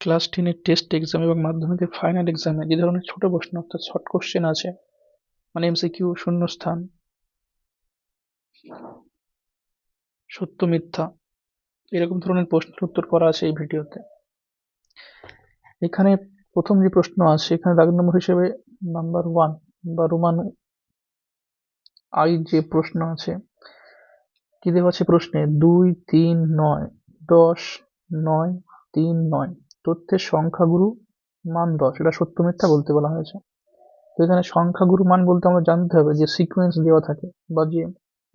Class 10 এর test exam এবং মাধ্যমিকের ফাইনাল এক্সামে যে ধরনের ছোট প্রশ্ন অর্থাৎ শর্ট কোশ্চেন আছে, মানে এমসিকিউ, শূন্যস্থান, সত্য মিথ্যা, এরকম ধরনের প্রশ্নের উত্তর করা আছে এই ভিডিওতে। এখানে প্রথম যে প্রশ্ন আছে, এখানে দাগ নম্বর হিসেবে নাম্বার 1 বা রোমান আই যে প্রশ্ন আছে, কি দেওয়া আছে প্রশ্নে? 2, 3, 9, 10, 9, 3, 9 তথ্যের সংখ্যাগুরু মান 10, এটা সত্য মিথ্যা বলতে বলা হয়েছে। তো এখানে সংখ্যাগুরু মান বলতে আমরা জানতে হবে যে সিকোয়েন্স দেওয়া থাকে বা যে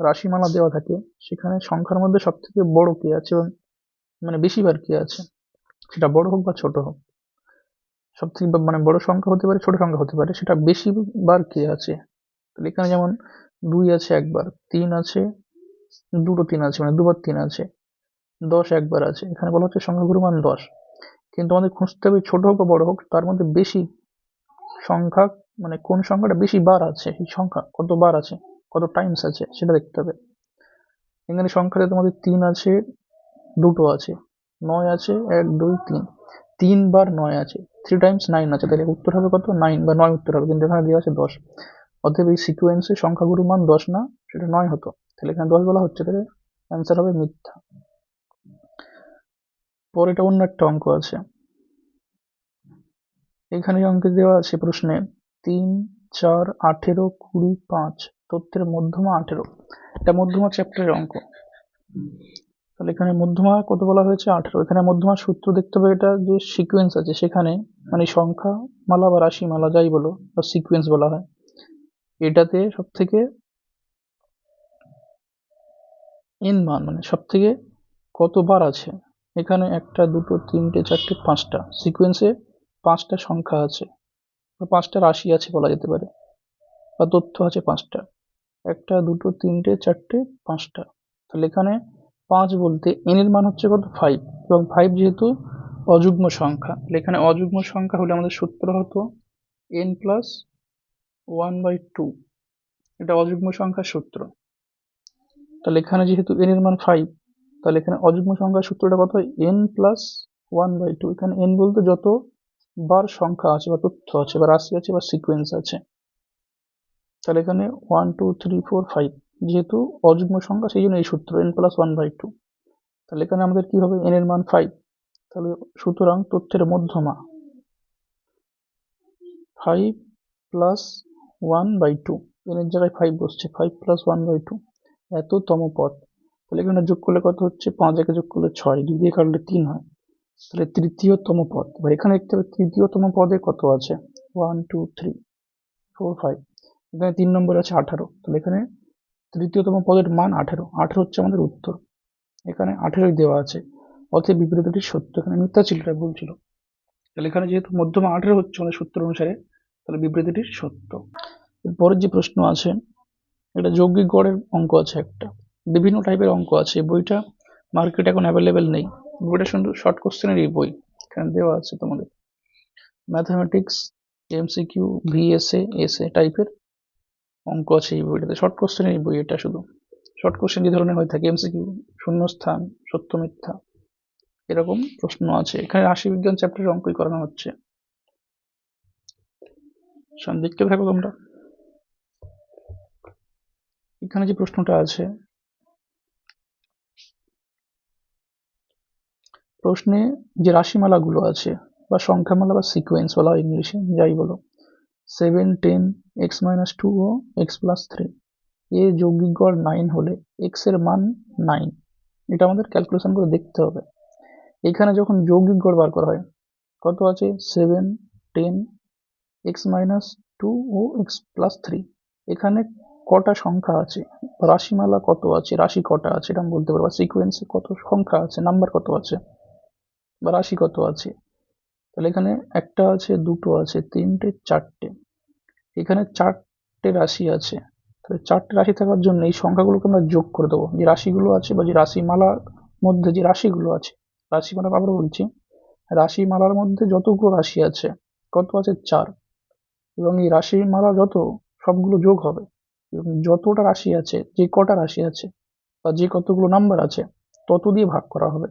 রাশিমালা দেওয়া থাকে, সেখানে সংখ্যার মধ্যে সব থেকে বড় কে আছে এবং মানে বেশিবার কে আছে, সেটা বড় হোক বা ছোট হোক। সব থেকে মানে বড় সংখ্যা হতে পারে, ছোট সংখ্যা হতে পারে, সেটা বেশিবার কে আছে। তাহলে এখানে যেমন 2 আছে একবার, 3 আছে, দুটো 3 আছে, মানে দুবার 3 আছে, 10 একবার আছে। এখানে বলা হচ্ছে সংখ্যাগুরু মান 10, কিন্তু আমাদের খুঁজতে হবে ছোট হোক বা বড় হোক, তার মধ্যে বেশি সংখ্যা, মানে কোন সংখ্যাটা বেশি বার আছে, সেই সংখ্যা কতবার আছে, কত টাইমস আছে, সেটা দেখতে হবে। এখানে সংখ্যাতে তোমাদের 3 আছে, দুটো আছে, 9 আছে 1 2 3, 3 বার 9 আছে, 3 টাইমস 9 আছে, তাহলে উত্তর হবে কত? 9 বা 9 উত্তর হবে, কিন্তু এখানে দেওয়া আছে 10। অতএব এই সিকোয়েন্সে সংখ্যাগুরু মান 10 না, সেটা 9 হতো, তাহলে এখানে 10 বলা হচ্ছে, তাহলে অ্যান্সার হবে মিথ্যা। পরেটা অন্য একটা অঙ্ক আছে। এখানে অঙ্কে দেওয়া আছে প্রশ্নে 3, 4, 18, 20, 5 তথ্যের মধ্যমা 18, এটা মধ্যমা চ্যাপ্টারের অঙ্ক। তাহলে এখানে মধ্যমা কত বলা হয়েছে? 18। এখানে মধ্যমার সূত্র দেখতে হবে, এটা যে সিকোয়েন্স আছে সেখানে, মানে সংখ্যা মালা বা রাশি মালা যাই বলো, বা সিকোয়েন্স বলা হয়, এটাতে সব থেকে এন মান, মানে সব থেকে কতবার আছে। এখানে 1 2 3 4 5টা সিকোয়েন্সে 5টা সংখ্যা আছে বা 5টা রাশি আছে বলা যেতে পারে, বা তথ্য আছে 5টা। 1 2 3 4 5টা। তাহলে এখানে 5 বলতে এন এর মান হচ্ছে কত? 5, এবং 5 যেহেতু অযুগ্ম সংখ্যা, তাহলে এখানে অযুগ্ম সংখ্যা হলে আমাদের সূত্র হতো n প্লাস 1/2, এটা অযুগ্ম সংখ্যার সূত্র। তাহলে এখানে যেহেতু n এর মান 5, তাহলে এখানে অযুগ্ম সংখ্যার সূত্রটা কত হয়? n plus 1/2। এখানে n বলতে যত বার সংখ্যা আছে বা তথ্য আছে বা রাশি আছে বা সিকোয়েন্স আছে। তাহলে এখানে 1 2 3 4 5 যেহেতু অযুগ্ম সংখ্যা, সেই জন্য এই সূত্র n প্লাস 1/2। তাহলে এখানে আমাদের কি হবে? n এর মান 5, তাহলে সুতরাং তথ্যের মধ্যমা 5 প্লাস 1/2, n এর জায়গায় 5 বসছে, 5 প্লাস 1/2 এততম পদ। তাহলে এখানে যোগ করলে কত হচ্ছে? 5 একে যোগ করলে 6, 2 দিয়ে কাটলে 3 হয়, তাহলে তৃতীয়তম পদ। এবার এখানে দেখতে হবে তৃতীয়তম পদে কত আছে। 1 2 3 4 5, এখানে 3 নম্বর আছে 18, তাহলে এখানে তৃতীয়তম পদের মান 18, 18 হচ্ছে আমাদের উত্তর। এখানে 18 দেওয়া আছে, অতএব বিপরীতটি সত্য। এখানে মিথ্যা ছিল, এটা ভুল ছিল। তাহলে এখানে যেহেতু মধ্যমা 18 হচ্ছে আমাদের সূত্র অনুসারে, তাহলে বিবৃতিটি সত্য। পরের যে প্রশ্ন আছে, এটা যৌগিক গড়ের অঙ্ক আছে একটা। বিভিন্ন টাইপের অঙ্ক আছে, বইটা মার্কেটে এখন অ্যাভেলেবেল নেই। বইটা শুধু শর্ট কোশ্চেনেরই বই, এখানে দেওয়া আছে তোমাদের ম্যাথামেটিক্স, এমসিকিউ, ভিএসএ, এসএ টাইপের অঙ্ক আছে এই বইটাতে। শর্ট কোশ্চেনের বই এটা, শুধু শর্ট কোশ্চেন যে ধরনের হয়ে থাকে, এমসিকিউ, শূন্যস্থান, সত্য মিথ্যা, এরকম প্রশ্ন আছে। এখানে রাশিবিজ্ঞান চ্যাপ্টারের অঙ্কই করানো হচ্ছে, দেখতে থাকো তোমরা। এখানে যে প্রশ্নটা আছে, প্রশ্নে যে রাশিমালাগুলো আছে বা সংখ্যামালা বা সিকোয়েন্স বলা হয় ইংলিশে, যাই বলো, 7 10 x-2 ও x+3 এর যৌগিক গড় 9 হলে x এর মান 9, এটা আমাদের ক্যালকুলেশন করে দেখতে হবে। এখানে যখন যৌগিক গড় বার করা হয়, কত আছে? 7 10 x-2 ও x+3, এখানে কটা সংখ্যা আছে, রাশিমালা কত আছে, রাশি কটা আছে, এটা আমি বলতে পারবো। সিকোয়েন্সে কত সংখ্যা আছে, নাম্বার কত আছে, বা রাশি কত আছে। তাহলে এখানে একটা আছে, দুটো আছে, 3টে 4টে, এখানে 4টে রাশি আছে। তাহলে 4টে রাশি থাকার জন্য এই সংখ্যাগুলোকে আমরা যোগ করে দেবো, যে রাশিগুলো আছে বা যে রাশিমালার মধ্যে যে রাশিগুলো আছে। রাশিমালা আবার বলছি, রাশিমালার মধ্যে যতগুলো রাশি আছে, কত আছে? 4, এবং এই রাশিমালা যত, সবগুলো যোগ হবে, এবং যতটা রাশি আছে, যে কটা রাশি আছে বা যে কতগুলো নাম্বার আছে, তত দিয়ে ভাগ করা হবে।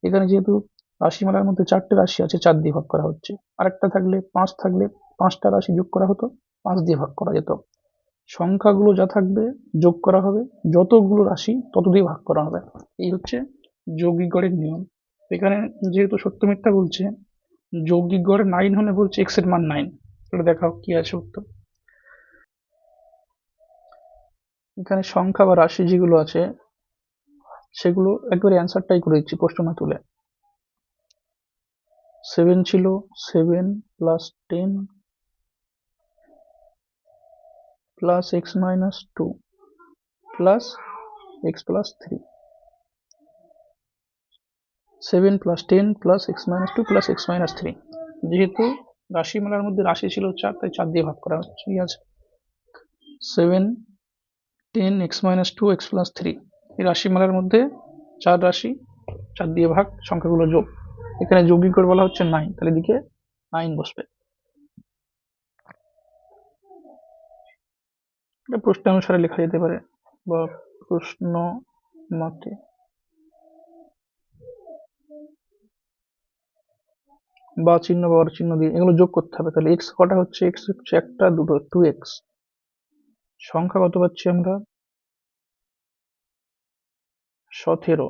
এখানে যেহেতু রাশিমালার মধ্যে 4টে রাশি আছে, 4 দিয়ে ভাগ করা হচ্ছে। আরেকটা থাকলে 5 থাকলে 5টা রাশি যোগ করা হতো, 5 দিয়ে ভাগ করা যেত। সংখ্যাগুলো যা থাকবে যোগ করা হবে, যতগুলো রাশি তত দিয়ে ভাগ করা হবে। এই হচ্ছে যৌগিক গড়ের নিয়ম। এখানে যেহেতু সত্য মিথ্যা বলছে, যৌগিক গড় 9 হলে বলছে x এর মান 9। এটা দেখাও কি আছে উত্তর। এখানে সংখ্যা বা রাশি যেগুলো আছে সেগুলো একবারে অ্যান্সারটাই করে দিচ্ছি প্রশ্ন না তুলে। 7 ছিল, 7 plus 10 plus x minus 2 plus x plus 3। 7 plus 10 plus x minus 2 plus x minus 3। যেহেতু রাশিমালার মধ্যে রাশি ছিল 4, তাই 4 দিয়ে ভাগ করা হচ্ছে। ঠিক আছে, 7 10 এক্স মাইনাস 2 এক্স প্লাস 3। এই রাশিমালার মধ্যে 4 রাশি, 4 দিয়ে ভাগ, সংখ্যাগুলো যোগ। এখানে যৌগিক গড় বলা হচ্ছে 9, তাহলে এদিকে 9 বসবে। এটা প্রশ্ন অনুসারে লেখা যেতে পারে বা প্রশ্ন মতে। বা চিহ্ন বা অর চিহ্ন দিয়ে এগুলো যোগ করতে হবে। তাহলে এক্স কটা হচ্ছে, এক্স হচ্ছে একটা, দুটো, 2x। সংখ্যা কত পাচ্ছি আমরা, 17।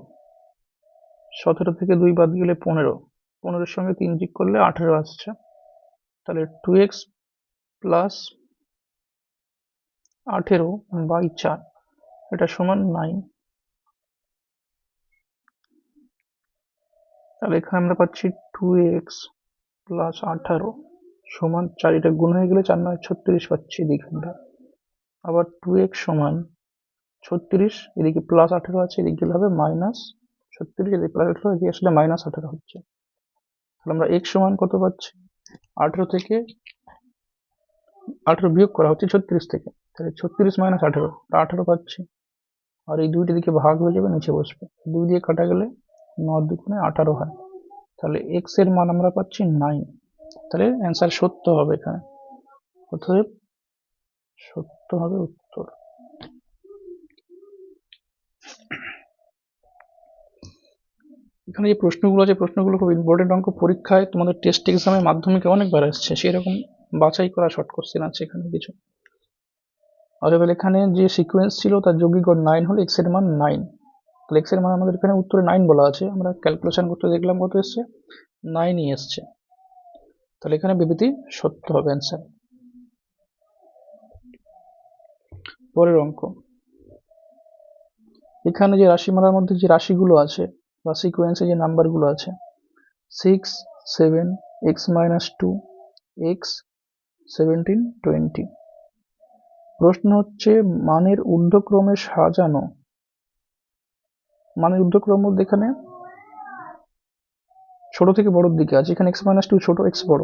17 থেকে 2 বাদ গেলে 15। 15-এর সঙ্গে 3 যোগ করলে 18 আসছে। তাহলে 2x প্লাস 18/4 এটা সমান 9। তাহলে এখানে আমরা পাচ্ছি 2x প্লাস 18 সমান 4। এটা গুণ হয়ে গেলে 4 9 36 পাচ্ছি এদিকে আমরা। আবার 2x সমান 36, এদিকে প্লাস 18 আছে, এদিকে গেলে হবে মাইনাস 36, এদিকে প্লাস 18, এদিকে আসলে মাইনাস 18 হচ্ছে। তাহলে আমরা x সমান কত পাচ্ছি, 18 থেকে 18 বিয়োগ করা হচ্ছে 36 থেকে, তাহলে 36 মাইনাস 18, 18 পাচ্ছি। আর এই দুইটি দিকে ভাগ হয়ে যাবে, নিচে বসবে। 2 দিয়ে কাটা গেলে 9 দুগুণে 18 হয়। তাহলে x এর মান আমরা পাচ্ছি 9। তাহলে অ্যান্সার সত্য হবে এখানে, অতএব সত্য হবে উত্তর। এখানে যে প্রশ্নগুলো আছে, প্রশ্নগুলো খুব ইম্পর্টেন্ট অঙ্ক। পরীক্ষায় তোমাদের টেস্ট এক্সামে, মাধ্যমিকে অনেকবার আসছে, সেরকম বাছাই করা শর্ট কোশ্চেন আছে এখানে কিছু। অতএব এখানে যে সিকোয়েন্স ছিল তার যৌগিক গড় 9 হলে x এর মান 9। তাহলে x এর মান আমাদের এখানে উত্তরে 9 বলা আছে, আমরা ক্যালকুলেশন করতে দেখলাম কত এসছে, 9ই এসছে। তাহলে এখানে বিবৃতি সত্য হবে অ্যান্সার। পরের অঙ্ক, এখানে যে রাশিমালার মধ্যে যে রাশিগুলো আছে বা সিকোয়েন্সে যে নাম্বারগুলো আছে, 6 7 x মাইনাস 2 x 17 20। প্রশ্ন হচ্ছে মানের ঊর্ধ্বক্রমে সাজানো। মানের ঊর্ধ্বক্রম বলতে এখানে ছোট থেকে বড়র দিকে আছে, এখানে x মাইনাস 2 ছোট, x বড়,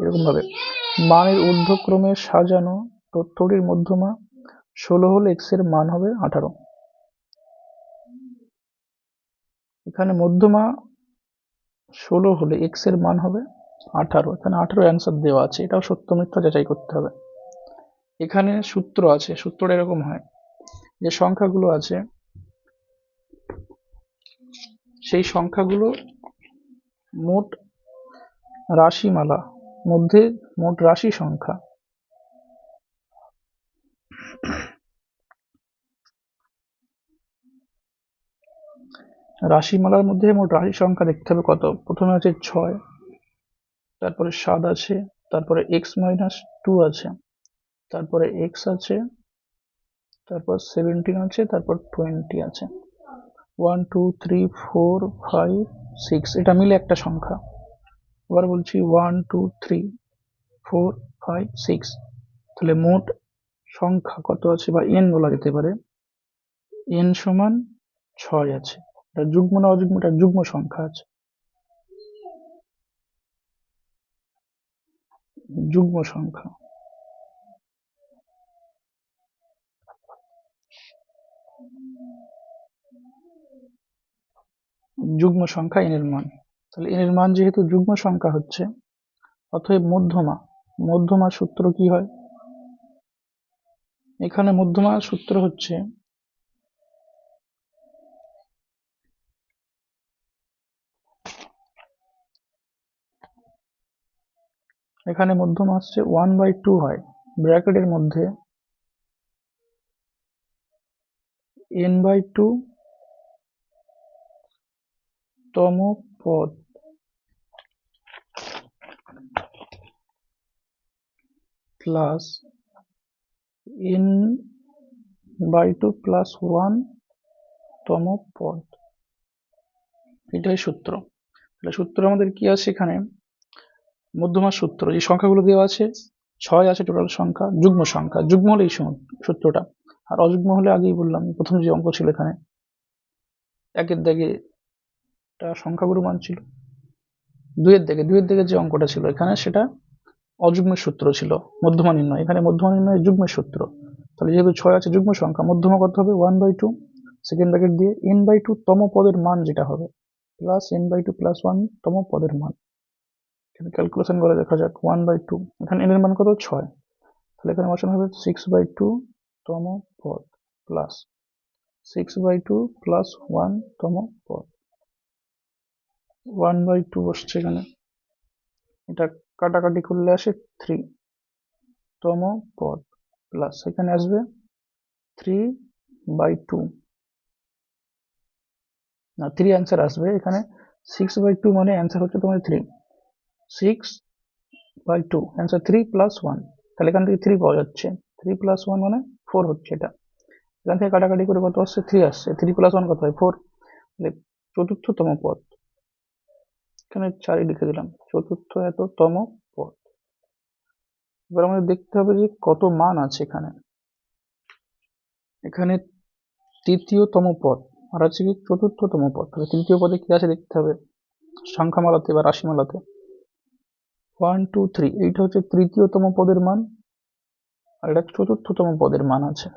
এরকম ভাবে মানের ঊর্ধ্বক্রমে সাজানো তথ্যটির মধ্যমা 16 হলে x এর মান হবে 18। এখানে মধ্যমা 16 হলে x এর মান হবে 18। এখানে 18 অ্যান্সার দেওয়া আছে, এটাও সত্য মিথ্যা যাচাই করতে হবে। এখানে সূত্র আছে, সূত্রটা এরকম হয় যে সংখ্যাগুলো আছে সেই সংখ্যাগুলো মোট রাশিমালা মধ্যে মোট রাশি সংখ্যা। রাশিমালার মধ্যে মোট রাশি সংখ্যা দেখতে হবে কত। প্রথমে আছে 6, তারপরে 7 আছে, তারপরে x মাইনাস 2 আছে, তারপরে x আছে, তারপর 17 আছে, তারপর 20 আছে। 1 2 3 4 5 6, এটা মিলে একটা সংখ্যা। এবার বলছি 1 2 3 4 5 6, তাহলে মোট সংখ্যা কত আছে বা n বলা যেতে পারে। n সমান 6 আছে। এটা যুগ্ম না অযুগ্ম, এটা যুগ্ম সংখ্যা আছে, যুগ্ম সংখ্যা। যুগ্ম সংখ্যা n এর মান। তাহলে n এর মান যেহেতু যুগ্ম সংখ্যা হচ্ছে, অতএব মধ্যমা, মধ্যমার সূত্র কি হয়, এখানে মধ্যমার সূত্র হচ্ছে এখানে মধ্যমা আসছে 1/2 হয়, ব্র্যাকেটের মধ্যে n/2 তম পদ প্লাস n/2 প্লাস 1 তম পদ, এটাই সূত্র। তাহলে সূত্র আমাদের কি আছে এখানে, মধ্যমার সূত্র যে সংখ্যাগুলো দেওয়া আছে 6 আছে টোটাল সংখ্যা, যুগ্ম সংখ্যা, যুগ্ম হলে এই সূত্রটা, আর অযুগ্ম হলে আগেই বললাম প্রথম যে অঙ্ক ছিল এখানে একের দাগে সংখ্যাগুরু মান ছিল, দুইয়ের দাগে যে অঙ্কটা ছিল এখানে সেটা অযুগ্মের সূত্র ছিল মধ্যমা নির্ণয়, এখানে মধ্যমা নির্ণয় যুগ্মের সূত্র। তাহলে যেহেতু 6 আছে যুগ্ম সংখ্যা, মধ্যমা কত হবে 1/2 সেকেন্ড ব্র্যাকেট দিয়ে n/2 তম পদের মান যেটা হবে প্লাস n/2 প্লাস 1 তম পদের মান। এখানে ক্যালকুলেশন করে দেখা যাক 1/2, এখানে n এর মান কত 6, তাহলে এখানে অপশন হবে 6/2 তম পদ প্লাস 6/2 প্লাস 1 তম পদ, 1/2 বসছে এখানে, এটা কাটাকাটি করলে আসে 3 তম পদ প্লাস এখানে আসবে 3/2 না 3 অ্যান্সার আসবে এখানে, 6/2 মানে অ্যান্সার হচ্ছে তোমার 3, 6/2 অ্যান্সার 3 প্লাস 1, তাহলে এখান থেকে 3 পাওয়া যাচ্ছে, 3 প্লাস 1 মানে 4 হচ্ছে এটা, এখান থেকে কাটাকাটি করে কত আসছে 3 আসছে, 3 প্লাস 1 কত হয় 4, তাহলে চতুর্থতম পদ, এখানে 4 লিখে দিলাম, চতুর্থ তম পদ। এবার আমাদের দেখতে হবে যে কত মান আছে এখানে, এখানে তৃতীয়তম পদ আর আছে কি চতুর্থতম পদ, তাহলে তৃতীয় পদে কি আছে দেখতে হবে সংখ্যামালাতে বা রাশিমালাতে 1 2 3, এইটা হচ্ছে তৃতীয়তম পদের মান আর এটা চতুর্থতম পদের মান আছে,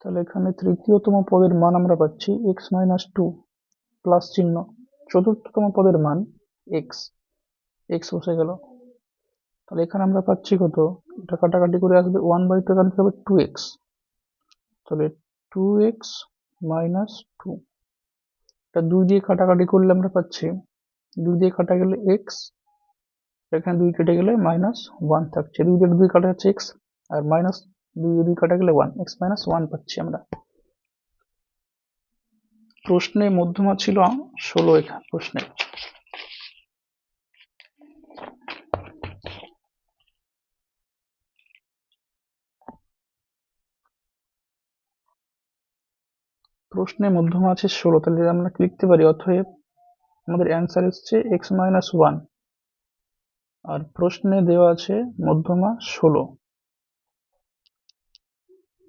তাহলে এখানে তৃতীয়তম পদের মান আমরা পাচ্ছি x-2 প্লাস চিহ্ন, চতুর্থতম পদের মান x বসে গেল, তাহলে এখানে আমরা পাচ্ছি কত, এটা কাটাকাটি করে আসবে 1/2, এখান থেকে হবে 2x, তাহলে 2x মাইনাস 2, এটা 2 দিয়ে কাটাকাটি করলে আমরা পাচ্ছি 2 দিয়ে কাটা গেলে x, এখানে 2 কেটে গেলে -1 থাকছে, 2 দিয়ে 2 কাটা যাচ্ছে x, আর মাইনাস 2 দিয়ে 2 কাটা গেলে 1, x মাইনাস 1 পাচ্ছি আমরা। প্রশ্নে মধ্যমা ছিল 16, এখানে প্রশ্নে মধ্যমা আছে 16, তাহলে আমরা লিখতে পারি অতএব আমাদের অ্যান্সার এসছে x-1, আর প্রশ্নে দেওয়া আছে মধ্যমা 16,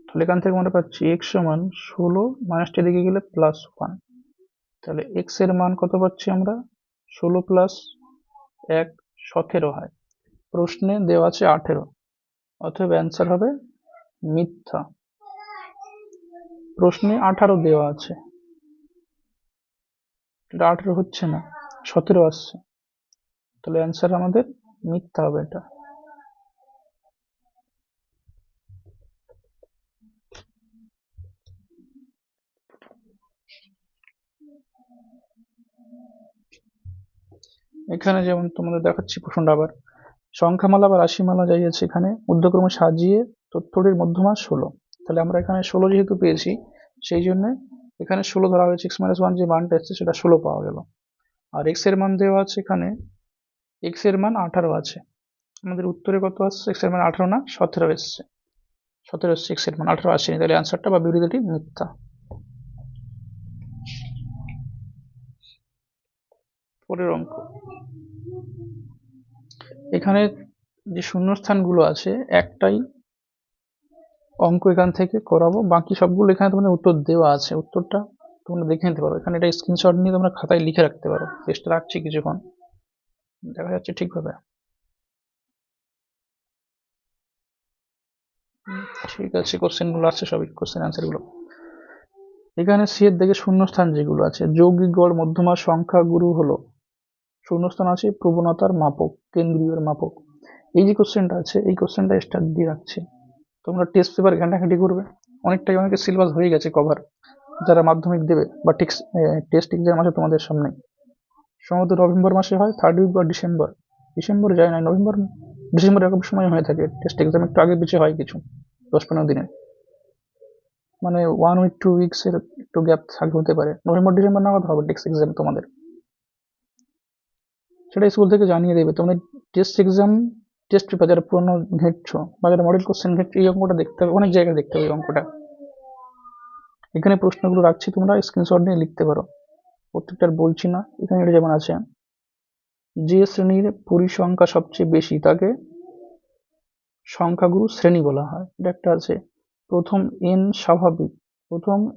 তাহলে এখান থেকে আমরা পাচ্ছি x সমান 16 মাইনাসটা দিকে গেলে +1, তাহলে x এর মান কত পাচ্ছি আমরা 16 প্লাস 1 17 হয়, প্রশ্নে দেওয়া আছে 18, অতএব অ্যান্সার হবে মিথ্যা। প্রশ্নে 18 দেওয়া আছে, এটা 18 হচ্ছে না 17 আসছে, তাহলে অ্যান্সার আমাদের মিথ্যা হবে এটা। এখানে যেমন তোমাদের দেখাচ্ছি প্রশ্নটা আবার, সংখ্যামালা বা রাশিমালা যাই আছে এখানে ঊর্ধ্বক্রমে সাজিয়ে তথ্যটির মধ্যমা 16, তাহলে আমরা এখানে 16 যেহেতু পেয়েছি সেই জন্য এখানে 16 ধরা হয়েছে, x-1 যে মানটা এসছে সেটা 16 পাওয়া গেল, আর x এর মান দেওয়া আছে এখানে, x এর মান 18 আছে, আমাদের উত্তরে কত আসছে x এর মান 18 না 17 এসছে, 17 এসছে, x এর মান 18 আসেনি, তাহলে অ্যান্সারটা বা বিবৃতিটি মিথ্যা। পরের অঙ্ক, এখানে যে শূন্যস্থানগুলো আছে একটাই অঙ্ক এখান থেকে করাবো, বাকি সবগুলো এখানে তোমাদের উত্তর দেওয়া আছে, উত্তরটা তোমরা দেখে নিতে পারো, এখানে এটা স্ক্রিনশট নিয়ে তোমরা খাতায় লিখে রাখতে পারো, টেস্টটা রাখছি কিছুক্ষণ, দেখা যাচ্ছে ঠিকভাবে। ঠিক আছে, কোশ্চেনগুলো আছে সবই কোশ্চেন অ্যান্সারগুলো, এখানে সি এর দিকে শূন্যস্থান যেগুলো আছে, যৌগিক গড় মধ্যমা সংখ্যাগুরু হলো, শূন্যস্থান আছে প্রবণতার মাপক, কেন্দ্রীয় মাপক, এই যে কোশ্চেনটা আছে এই কোশ্চেনটা স্টার্ট দিয়ে রাখছি, তোমরা টেস্ট পেপার ঘাঁটাঘাঁটি করবে, অনেকের সিলেবাস হয়ে গেছে কভার, যারা মাধ্যমিক দেবে বা টেস্ট এক্সাম আছে তোমাদের সামনে, সম্ভবত নভেম্বর মাসে হয়, থার্ড উইক বা ডিসেম্বরে যায় না, ডিসেম্বর এরকম সময় হয়ে থাকে। টেস্ট এক্সাম একটু আগে পিছিয়ে হয় কিছু, 10-15 দিনে, মানে 1 উইক 2 উইকস এর একটু গ্যাপ থাকে, হতে পারে। নভেম্বর ডিসেম্বর নাগাদ হবে টেস্ট এক্সাম তোমাদের, সেটা স্কুল থেকে জানিয়ে দেবে। তোমাদের টেস্ট এক্সাম, টেস্ট পেপার যারা পুরোনো ঘেঁটছো বা যারা মডেল কোশ্চেন ঘেঁটছো, এই অঙ্কটা দেখতে হবে, অনেক জায়গায় দেখতে হবে এই অঙ্কটা। এখানে প্রশ্নগুলো রাখছি, তোমরা স্ক্রিনশট নিয়ে লিখতে পারো, প্রত্যেকটার বলছি না। এখানে এটা যেমন আছে, যে শ্রেণীর পরিসংখ্যা সবচেয়ে বেশি তাকে সংখ্যাগুরু শ্রেণী বলা হয়। এটা একটা আছে, প্রথম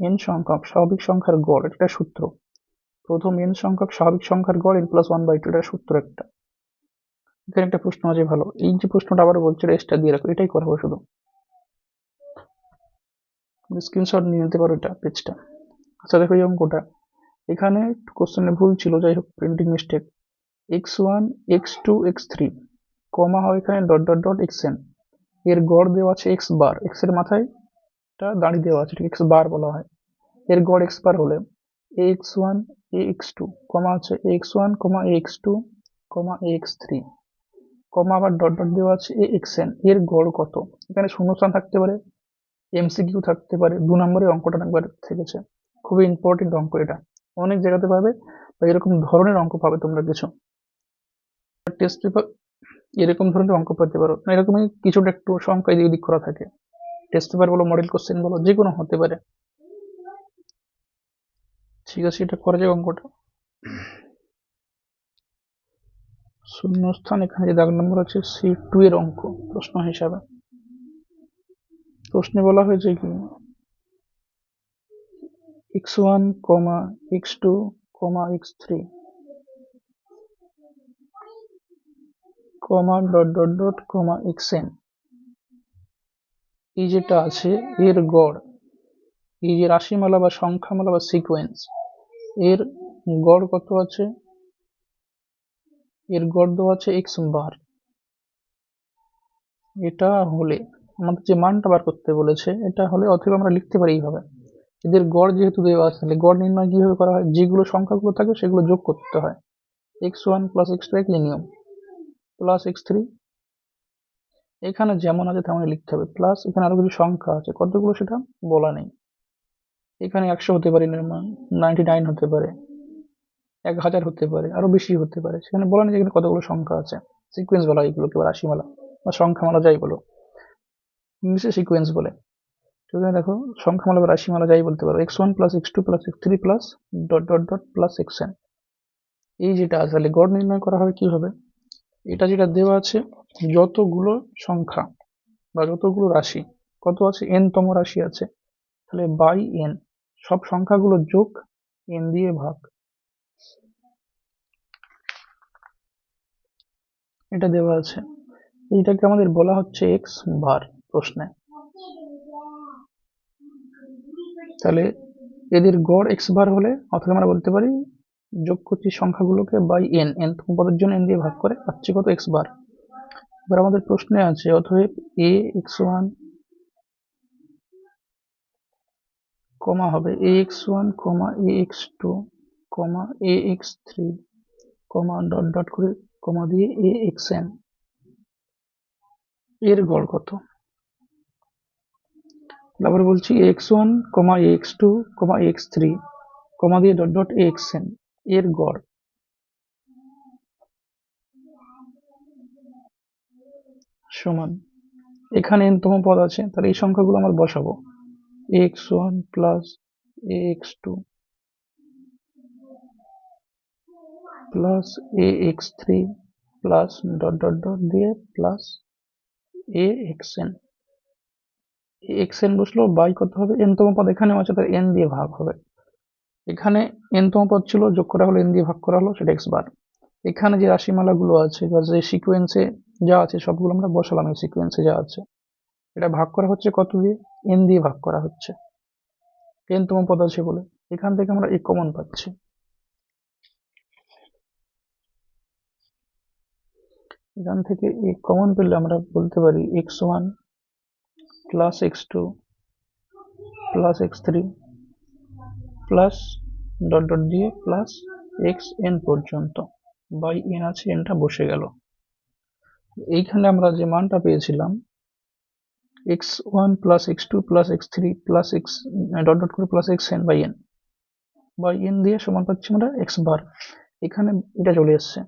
এন সংখ্যক স্বাভাবিক সংখ্যার গড়, এটা সূত্র। প্রথম এন সংখ্যক স্বাভাবিক সংখ্যার গড় n+1/2, এটা সূত্র একটা। এখানে একটা প্রশ্ন আছে ভালো, এই যে প্রশ্নটা আবার বলছে, রেসটা দিয়ে রাখো, এটাই করা হবে শুধু, স্ক্রিনশট নিয়ে নিতে পারো এটা পেজটা। আচ্ছা দেখো এই অঙ্কটা, এখানে কোশ্চেনে ভুল ছিল, যাই হোক printing mistake. x1 x2 x3 কমা হয় এখানে ডট ডট ডট xn, এর গড় দেওয়া আছে x বার, x এর মাথায় একটা দাঁড়িয়ে দেওয়া আছে, x বার বলা হয়। এর গড় x বার হলে ax1 ax2 কমা আছে ax1 ax2 ax3 কমা আবার ডট ডট দেওয়া আছে axn, এর গড় কত। এখানে শূন্যস্থান থাকতে পারে, এমসিকিউ থাকতে পারে, 2 নম্বরের অঙ্কটা একবার থেকেছে, খুবই ইম্পর্টেন্ট অঙ্ক এটা, অনেক জায়গাতে পাবে বা এরকম ধরনের অঙ্ক পাবে তোমরা কিছু টেস্ট পেপার, এরকম ধরনের অঙ্ক পেতে পারো, এরকমই কিছুটা একটু সংখ্যা এদিক ওদিক করা থাকে। টেস্ট পেপার বলো, মডেল কোশ্চেন বলো, যে কোনো হতে পারে। ঠিক আছে, এটা করা যায় অঙ্কটা। শূন্যস্থান, এখানে যে দাগ নম্বর আছে C2 এর অঙ্ক প্রশ্ন হিসাবে, প্রশ্নে বলা হয়েছে কি x1 x2 x3 dot dot dot xn, এই যেটা আছে এর গড়, এই যে রাশিমালা বা সংখ্যামালা বা সিকোয়েন্স, এর গড় কত আছে, এর গড় দেওয়া আছে x বার। এটা হলে আমাদের যে মানটা বার করতে বলেছে, এটা হলে অথবা আমরা লিখতে পারি এইভাবে, এদের গড় যেহেতু দেওয়া আছে, তাহলে গড় নির্ণয় কিভাবে করা হয়, যেগুলো সংখ্যাগুলো থাকে সেগুলো যোগ করতে হয়, x1 প্লাস x2 একই নিয়ম, প্লাস x3, এখানে যেমন আছে তেমনই লিখতে হবে, প্লাস এখানে আরো কিছু সংখ্যা আছে, কতগুলো সেটা বলা নেই, এখানে 100 হতে পারে, 99 হতে পারে, 1000 হতে পারে, আরো বেশি হতে পারে, সেখানে বলা নেই এখানে কতগুলো সংখ্যা আছে। সিকোয়েন্স বলা হয় এগুলোকে, বা রাশিমালা বা সংখ্যামালা যাই বলো, ইংলিশে সিকোয়েন্স বলে। তো এখানে দেখো সংখ্যামালা বা রাশিমালা যাই বলতে পারো, x1 plus x2 plus x3 plus dot dot dot plus xn, এই যেটা আছে, তাহলে গড় নির্ণয় করা হবে কিভাবে, এটা যেটা দেওয়া আছে, যতগুলো সংখ্যা বা যতগুলো রাশি, কত আছে, n তম রাশি আছে, তাহলে বাই n, সব সংখ্যাগুলো যোগ n দিয়ে ভাগ, এটা দেওয়া আছে। এইটাকে আমাদের বলা হচ্ছে x বার প্রশ্নে। তাহলে এদের গড় x বার হলে, অথবা আমরা বলতে পারি যোগ করছি সংখ্যাগুলোকে বাই n তম পদের জন্য n দিয়ে ভাগ করে পাচ্ছি কত, x বার। এবার আমাদের প্রশ্নে আছে, অতএব ax1 কমা হবে ax1 ax2 ax3 dot dot করে কমা দিয়ে axn, এর গড় কত। আবার বলছি ax1 ax2 ax3 কমা দিয়ে ডট ডট axn, এর গড় সমান, এখানে n তম পদ আছে, তাহলে এই সংখ্যাগুলো আমরা বসাবো, ax1 plus ax2 plus ax3 plus dot dot dot দিয়ে প্লাস axn, axn বসলো, বাই কত হবে, n তম পদ এখানেও আছে, তাহলে n দিয়ে ভাগ হবে, এখানে n তম পদ ছিল, যোগ করা হলো, n দিয়ে ভাগ করা হলো, সেটা x বার। এখানে যে রাশিমালাগুলো আছে বা যে সিকোয়েন্সে যা আছে সবগুলো আমরা বসালাম, এই সিকোয়েন্সে যা আছে, এটা ভাগ করা হচ্ছে কত দিয়ে, n দিয়ে ভাগ করা হচ্ছে, n তম পদ আছে বলে, এখান থেকে আমরা a কমন পাচ্ছি। এখান থেকে a কমন পেলে আমরা বলতে পারি x1 plus x2 plus x3 plus dot dot দিয়ে প্লাস এক্স এন পর্যন্ত, বাই এন আছে, এনটা বসে গেল। এইখানে আমরা যে মানটা পেয়েছিলাম x1 plus x2 plus x3 plus x dot dot করে প্লাস xn বাই এন দিয়ে সমান পাচ্ছি আমরা x বার। এখানে এটা চলে এসছে,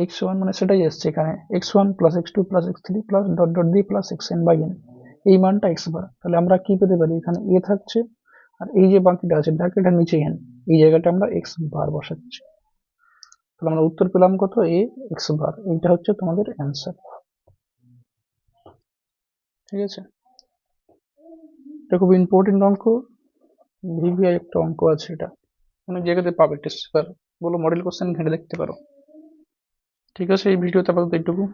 x1 মানে সেটাই এসছে এখানে, x1 plus x2 plus x3 plus dot dot দিয়ে প্লাস xn বাই n, এই মানটা x বার। তাহলে আমরা কি পেতে পারি, এখানে a থাকছে আর এই যে বাকিটা আছে ব্র্যাকেটের নিচে n, এই জায়গাটা আমরা x বার বসাচ্ছি। তাহলে আমরা উত্তর পেলাম কত, a x বার। এইটা হচ্ছে তোমাদের অ্যান্সার। ঠিক আছে, এটা খুব ইম্পর্টেন্ট অঙ্ক, ভিভিআই একটা অঙ্ক আছে, এটা অনেক জায়গাতে পাবে টেস্ট পেপার, বলো মডেল কোশ্চেন ঘেঁটে দেখতে পারো। ঠিক আছে, এই ভিডিওতে আপাতত এইটুকু।